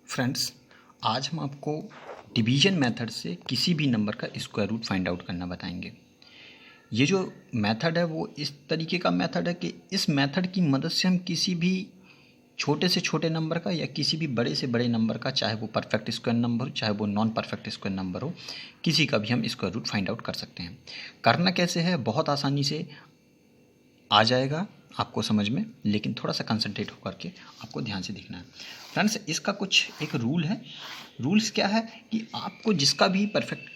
Friends, आज हम आपको डिवीजन मेथड से किसी भी नंबर का स्क्वायर रूट फाइंड आउट करना बताएंगे। ये जो मेथड है वो इस तरीके का मेथड है कि इस मेथड की मदद से हम किसी भी छोटे से छोटे नंबर का या किसी भी बड़े से बड़े नंबर का, चाहे वो परफेक्ट स्क्वायर नंबर हो चाहे वो नॉन परफेक्ट स्क्वायर नंबर हो, किसी का भी हम स्क्वायर रूट फाइंड आउट कर सकते हैं। करना कैसे है, बहुत आसानी से आ जाएगा आपको समझ में, लेकिन थोड़ा सा कंसंट्रेट होकर के आपको ध्यान से देखना है। फ्रेंड्स, इसका कुछ एक रूल है। रूल्स क्या है कि आपको जिसका भी परफेक्ट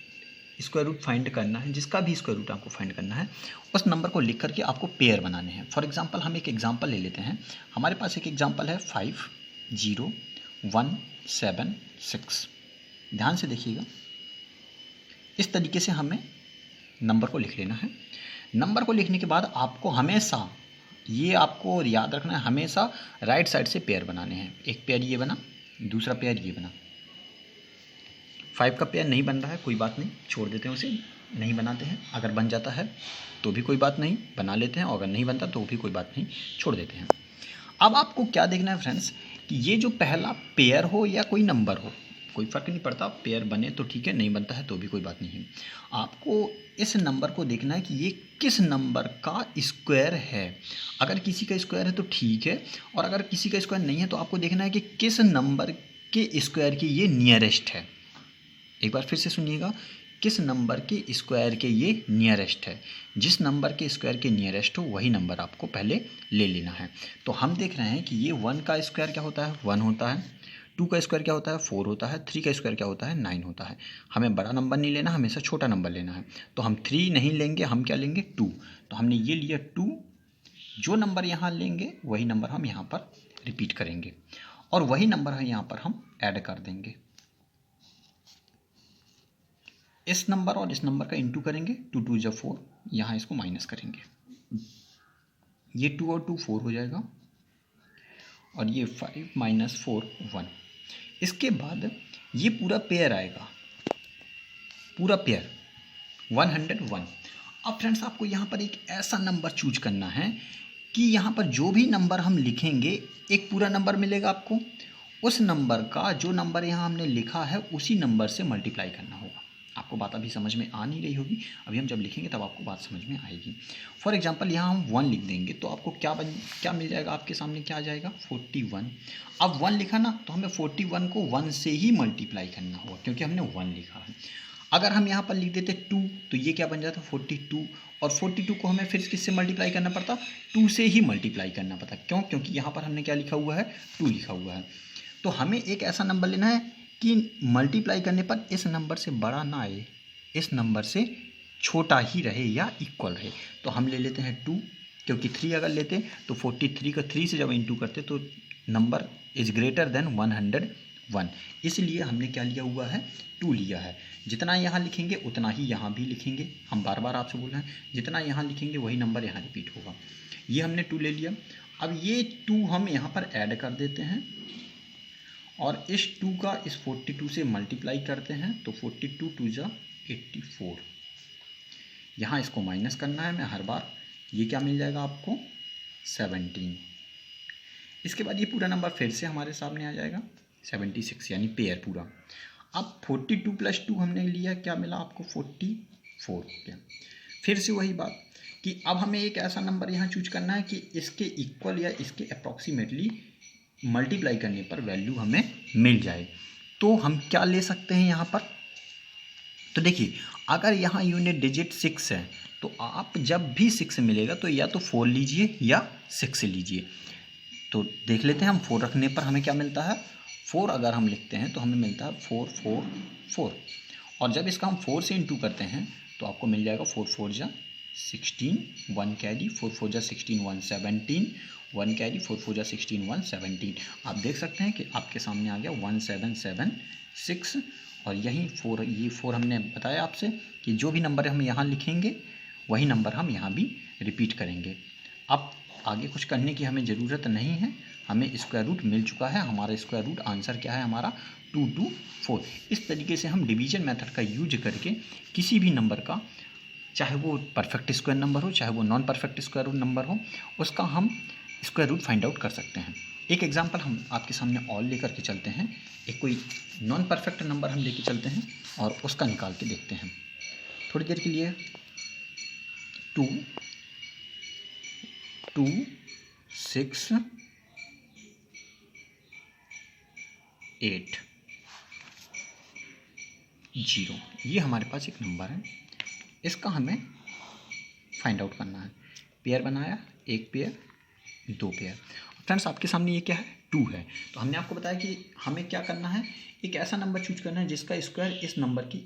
स्क्वायर रूट फाइंड करना है, जिसका भी स्क्वायर रूट आपको फाइंड करना है, उस नंबर को लिख करके आपको पेयर बनाने हैं। फॉर एग्जांपल हम एक एग्जांपल ले लेते हैं। हमारे पास एक एग्जांपल है 50176। ध्यान से देखिएगा, इस तरीके से हमें नंबर को लिख लेना है। नंबर को लिखने के बाद आपको हमेशा ये आपको याद रखना है, हमेशा राइट साइड से पेयर बनाने हैं। एक पेयर ये बना, दूसरा पेयर ये बना। 5 का पेयर नहीं बन रहा है, कोई बात नहीं, छोड़ देते हैं उसे, नहीं बनाते हैं। अगर बन जाता है तो भी कोई बात नहीं, बना लेते हैं, और अगर नहीं बनता तो भी कोई बात नहीं, छोड़ देते हैं। अब आपको क्या देखना है फ्रेंड्स, कि ये जो पहला पेयर हो या कोई नंबर हो, कोई फ़र्क नहीं पड़ता, पेयर बने तो ठीक है, नहीं बनता है तो भी कोई बात नहीं है। आपको इस नंबर को देखना है कि ये किस नंबर का स्क्वायर है। अगर किसी का स्क्वायर है तो ठीक है, और अगर किसी का स्क्वायर नहीं है तो आपको देखना है कि किस नंबर के स्क्वायर के ये नियरेस्ट है। एक बार फिर से सुनिएगा, किस नंबर के स्क्वायर के ये नियरेस्ट है। जिस नंबर के स्क्वायर के नियरेस्ट हो वही नंबर आपको पहले ले लेना है। तो हम देख रहे हैं कि ये 1 का स्क्वायर क्या होता है, 1 होता है। 2 का स्क्वायर क्या होता है, 4 होता है। 3 का स्क्वायर क्या होता है, 9 होता है। हमें बड़ा नंबर नहीं लेना, हमेशा छोटा नंबर लेना है। तो हम 3 नहीं लेंगे, हम क्या लेंगे, 2। तो हमने ये लिया 2। जो नंबर यहाँ लेंगे वही नंबर हम यहाँ पर रिपीट करेंगे, और वही नंबर है यहाँ पर हम ऐड कर देंगे। इस नंबर और इस नंबर का इंटू करेंगे, 2 2 जा 4, यहाँ इसको माइनस करेंगे। ये 2 और 2 4 हो जाएगा, और ये 5 माइनस 4 1। इसके बाद ये पूरा पेयर आएगा, पूरा पेयर 101। अब फ्रेंड्स, आपको यहाँ पर एक ऐसा नंबर चूज करना है कि यहाँ पर जो भी नंबर हम लिखेंगे एक पूरा नंबर मिलेगा आपको। उस नंबर का जो नंबर यहाँ हमने लिखा है उसी नंबर से मल्टीप्लाई करना होगा। आपको बात अभी समझ में आ नहीं रही होगी, अभी हम जब लिखेंगे तब आपको बात समझ में आएगी। फॉर एग्जांपल यहाँ हम 1 लिख देंगे तो आपको क्या मिल जाएगा, आपके सामने क्या आ जाएगा, 41। अब 1 लिखा ना, तो हमें 41 को 1 से ही मल्टीप्लाई करना होगा, क्योंकि हमने 1 लिखा है। अगर हम यहाँ पर लिख देते 2 तो ये क्या बन जाता, 42। और 42 को हमें फिर किससे मल्टीप्लाई करना पड़ता, 2 से ही मल्टीप्लाई करना पड़ता। क्यों, क्योंकि यहाँ पर हमने क्या लिखा हुआ है, 2 लिखा हुआ है। तो हमें एक ऐसा नंबर लेना है कि मल्टीप्लाई करने पर इस नंबर से बड़ा ना आए, इस नंबर से छोटा ही रहे या इक्वल रहे। तो हम ले लेते हैं 2, क्योंकि 3 अगर लेते तो 43 का 3 से जब इंटू करते तो नंबर इज ग्रेटर देन 101, इसलिए हमने क्या लिया हुआ है, 2 लिया है। जितना यहाँ लिखेंगे उतना ही यहाँ भी लिखेंगे। हम बार बार आपसे बोल रहे हैं, जितना यहाँ लिखेंगे वही नंबर यहाँ रिपीट होगा। ये हमने 2 ले लिया। अब ये 2 हम यहाँ पर ऐड कर देते हैं, और इस 2 का इस 42 से मल्टीप्लाई करते हैं, तो 42 2 जा 84। यहाँ इसको माइनस करना है मैं हर बार, ये क्या मिल जाएगा आपको, 17। इसके बाद ये पूरा नंबर फिर से हमारे सामने आ जाएगा 76, यानी पेयर पूरा। अब 42 प्लस 2 हमने लिया, क्या मिला आपको, 44 हो गया। फिर से वही बात कि अब हमें एक ऐसा नंबर यहाँ चूज करना है कि इसके इक्वल या इसके अप्रॉक्सीमेटली मल्टीप्लाई करने पर वैल्यू हमें मिल जाए। तो हम क्या ले सकते हैं यहाँ पर, तो देखिए, अगर यहाँ यूनिट डिजिट 6 है तो आप जब भी 6 मिलेगा तो या तो 4 लीजिए या 6 लीजिए। तो देख लेते हैं, हम 4 रखने पर हमें क्या मिलता है, 4 अगर हम लिखते हैं तो हमें मिलता है 4 4 4, और जब इसका हम 4 से इंटू करते हैं तो आपको मिल जाएगा 4 4 जा 16, 1 कैरी, 4 4 जा 16 1 17, 1 कैरी, 4 4 जा 16 1 17। आप देख सकते हैं कि आपके सामने आ गया 1776, और यही 4, ये 4 हमने बताया आपसे कि जो भी नंबर हम यहाँ लिखेंगे वही नंबर हम यहाँ भी रिपीट करेंगे। अब आगे कुछ करने की हमें ज़रूरत नहीं है, हमें स्क्वायर रूट मिल चुका है। हमारा स्क्वायर रूट आंसर क्या है, हमारा 224। इस तरीके से हम डिवीजन मेथड का यूज करके किसी भी नंबर का, चाहे वो परफेक्ट स्क्वायर नंबर हो चाहे वो non perfect square root number हो, उसका हम स्क्वायर रूट फाइंड आउट कर सकते हैं। एक एग्जांपल हम आपके सामने और लेकर के चलते हैं। एक कोई नॉन परफेक्ट नंबर हम लेके चलते हैं और उसका निकाल के देखते हैं थोड़ी देर के लिए। 2 2 6 8 0 ये हमारे पास एक नंबर है, इसका हमें फाइंड आउट करना है। पेयर बनाया, एक पेयर, दो पेयर। फ्रेंड्स आपके सामने ये क्या है, 2 है। तो हमने आपको बताया कि हमें क्या करना है, एक ऐसा नंबर चूज करना है जिसका स्क्वायर इस नंबर की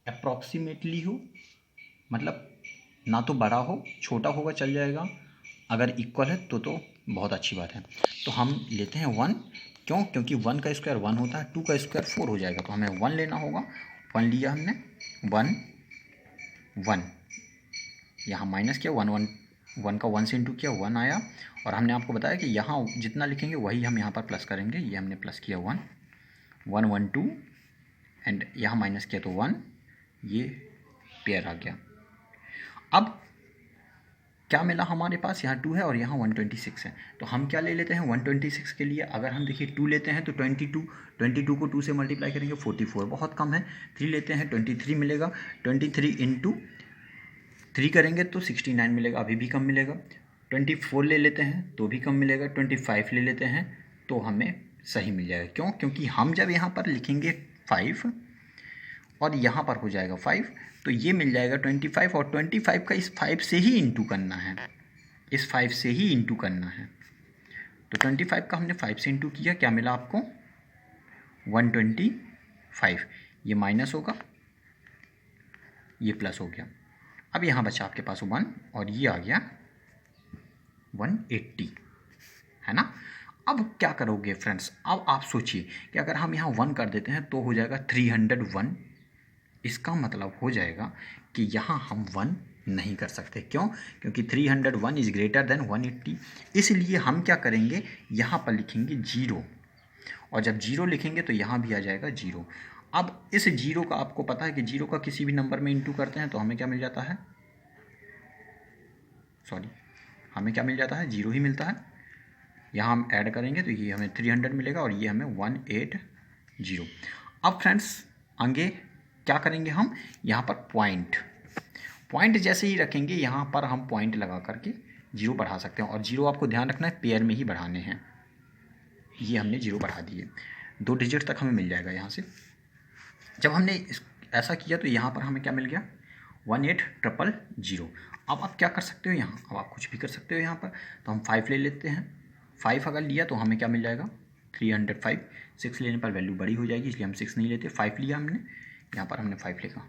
अप्रॉक्सीमेटली हो, मतलब ना तो बड़ा हो, छोटा होगा चल जाएगा, अगर इक्वल है तो बहुत अच्छी बात है। तो हम लेते हैं 1, क्यों, क्योंकि 1 का स्क्वायर 1 होता है, 2 का स्क्वायर 4 हो जाएगा, तो हमें 1 लेना होगा। 1 लिया हमने, 1 1 यहाँ माइनस किया, 1 का 1 से इंटू किया, 1 आया। और हमने आपको बताया कि यहाँ जितना लिखेंगे वही हम यहाँ पर प्लस करेंगे। ये हमने प्लस किया 1 1 1 2 एंड यहाँ माइनस किया तो 1, ये पेयर आ गया। अब क्या मिला हमारे पास, यहाँ 2 है और यहाँ 126 है। तो हम क्या ले लेते हैं 126 के लिए, अगर हम देखिए 2 लेते हैं तो 22 को 2 से मल्टीप्लाई करेंगे 44, बहुत कम है। 3 लेते हैं 23 मिलेगा, 23 इंटू 3 करेंगे तो 69 मिलेगा, अभी भी कम मिलेगा। 24 ले लेते हैं तो भी कम मिलेगा, 25 ले लेते हैं तो हमें सही मिल जाएगा। क्यों, क्योंकि हम जब यहाँ पर लिखेंगे 5 और यहाँ पर हो जाएगा 5, तो ये मिल जाएगा 25, और 25 का इस 5 से ही इंटू करना है, इस 5 से ही इंटू करना है। तो 25 का हमने 5 से इंटू किया, क्या मिला आपको 125, ये माइनस होगा, ये प्लस हो गया। अब यहाँ बचा आपके पास 1 और ये आ गया 180, है ना। अब क्या करोगे फ्रेंड्स, अब आप सोचिए कि अगर हम यहाँ 1 कर देते हैं तो हो जाएगा 301। इसका मतलब हो जाएगा कि यहाँ हम 1 नहीं कर सकते। क्यों, क्योंकि 301 इज ग्रेटर देन 180। इसलिए हम क्या करेंगे, यहाँ पर लिखेंगे 0, और जब 0 लिखेंगे तो यहाँ भी आ जाएगा 0। अब इस 0 का आपको पता है कि 0 का किसी भी नंबर में इंटू करते हैं तो हमें क्या मिल जाता है, हमें क्या मिल जाता है, 0 ही मिलता है। यहाँ हम ऐड करेंगे तो ये हमें 300 मिलेगा और ये हमें 180। अब फ्रेंड्स आगे क्या करेंगे, हम यहाँ पर पॉइंट जैसे ही रखेंगे, यहाँ पर हम पॉइंट लगा करके 0 बढ़ा सकते हैं। और 0 आपको ध्यान रखना है पेयर में ही बढ़ाने हैं। ये हमने 0 बढ़ा दिए, 2 डिजिट तक हमें मिल जाएगा यहाँ से। जब हमने ऐसा किया तो यहाँ पर हमें क्या मिल गया, 18000। अब आप क्या कर सकते हो यहाँ, अब आप कुछ भी कर सकते हो यहाँ पर। तो हम 5 ले लेते हैं, 5 अगर लिया तो हमें क्या मिल जाएगा 305। 6 लेने पर वैल्यू बड़ी हो जाएगी, इसलिए हम 6 नहीं लेते, 5 लिया हमने, यहाँ पर हमने 5 लिखा।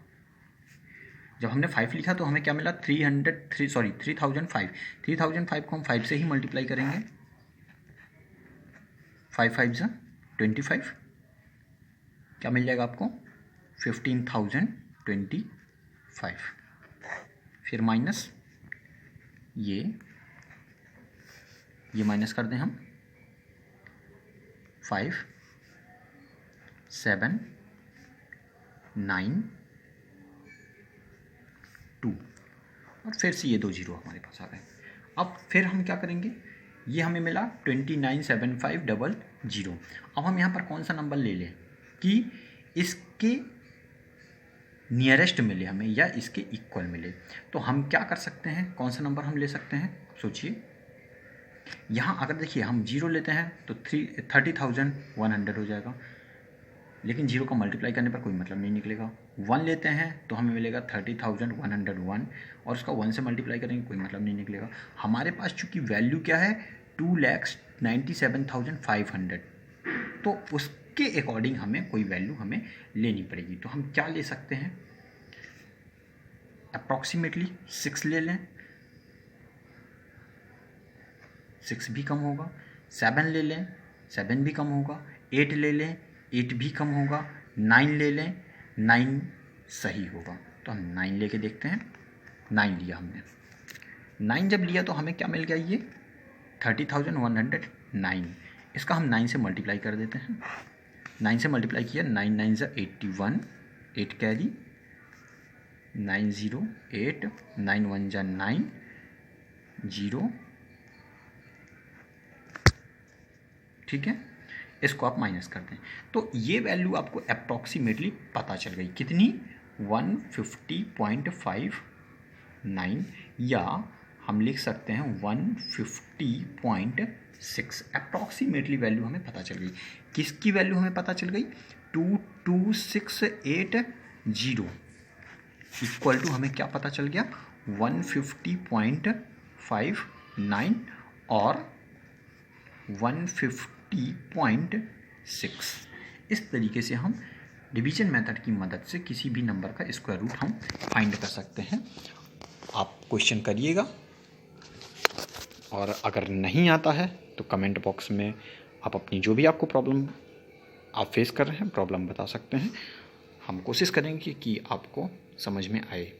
जब हमने 5 लिखा तो हमें क्या मिला 3005। 3005 को हम 5 से ही मल्टीप्लाई करेंगे, 5 5 25, क्या मिल जाएगा आपको 15025। फिर माइनस ये माइनस कर दें हम, 5 7 9 2, और फिर से ये 2 0 हमारे पास आ गए। अब फिर हम क्या करेंगे, ये हमें मिला 29750। अब हम यहाँ पर कौन सा नंबर ले लें कि इसके नियरेस्ट मिले हमें या इसके इक्वल मिले। तो हम क्या कर सकते हैं, कौन सा नंबर हम ले सकते हैं, सोचिए। यहाँ अगर देखिए हम 0 लेते हैं तो 30,100 हो जाएगा, लेकिन 0 का मल्टीप्लाई करने पर कोई मतलब नहीं निकलेगा। 1 लेते हैं तो हमें मिलेगा 30,101, और उसका 1 से मल्टीप्लाई करेंगे कोई मतलब नहीं निकलेगा। हमारे पास चूँकि वैल्यू क्या है 2,97,500, तो उसके अकॉर्डिंग हमें कोई वैल्यू हमें लेनी पड़ेगी। तो हम क्या ले सकते हैं, अप्रॉक्सीमेटली 6 ले लें, 6 भी कम होगा। 7 ले लें, 7 भी कम होगा। 8 ले लें, 8 भी कम होगा। 9 ले लें, 9 सही होगा। तो हम 9 लेके देखते हैं। 9 लिया हमने, 9 जब लिया तो हमें क्या मिल गया, ये 30,109। इसका हम 9 से मल्टीप्लाई कर देते हैं। 9 से मल्टीप्लाई किया, 9 9 ज़ा 81, 8 कैरी, 908, 9 1 ज़ा 9, 0 ठीक है, इसको आप माइनस कर दें तो ये वैल्यू आपको अप्रॉक्सीमेटली पता चल गई कितनी, 150.59 या हम लिख सकते हैं 150.6। अप्रॉक्सीमेटली वैल्यू हमें पता चल गई। किसकी वैल्यू हमें पता चल गई, 22680 इक्वल टू हमें क्या पता चल गया, 150.59 और 150.6। इस तरीके से हम डिवीजन मेथड की मदद से किसी भी नंबर का स्क्वायर रूट हम फाइंड कर सकते हैं। आप क्वेश्चन करिएगा और अगर नहीं आता है तो कमेंट बॉक्स में आप अपनी जो भी आपको प्रॉब्लम आप फेस कर रहे हैं प्रॉब्लम बता सकते हैं। हम कोशिश करेंगे कि आपको समझ में आए।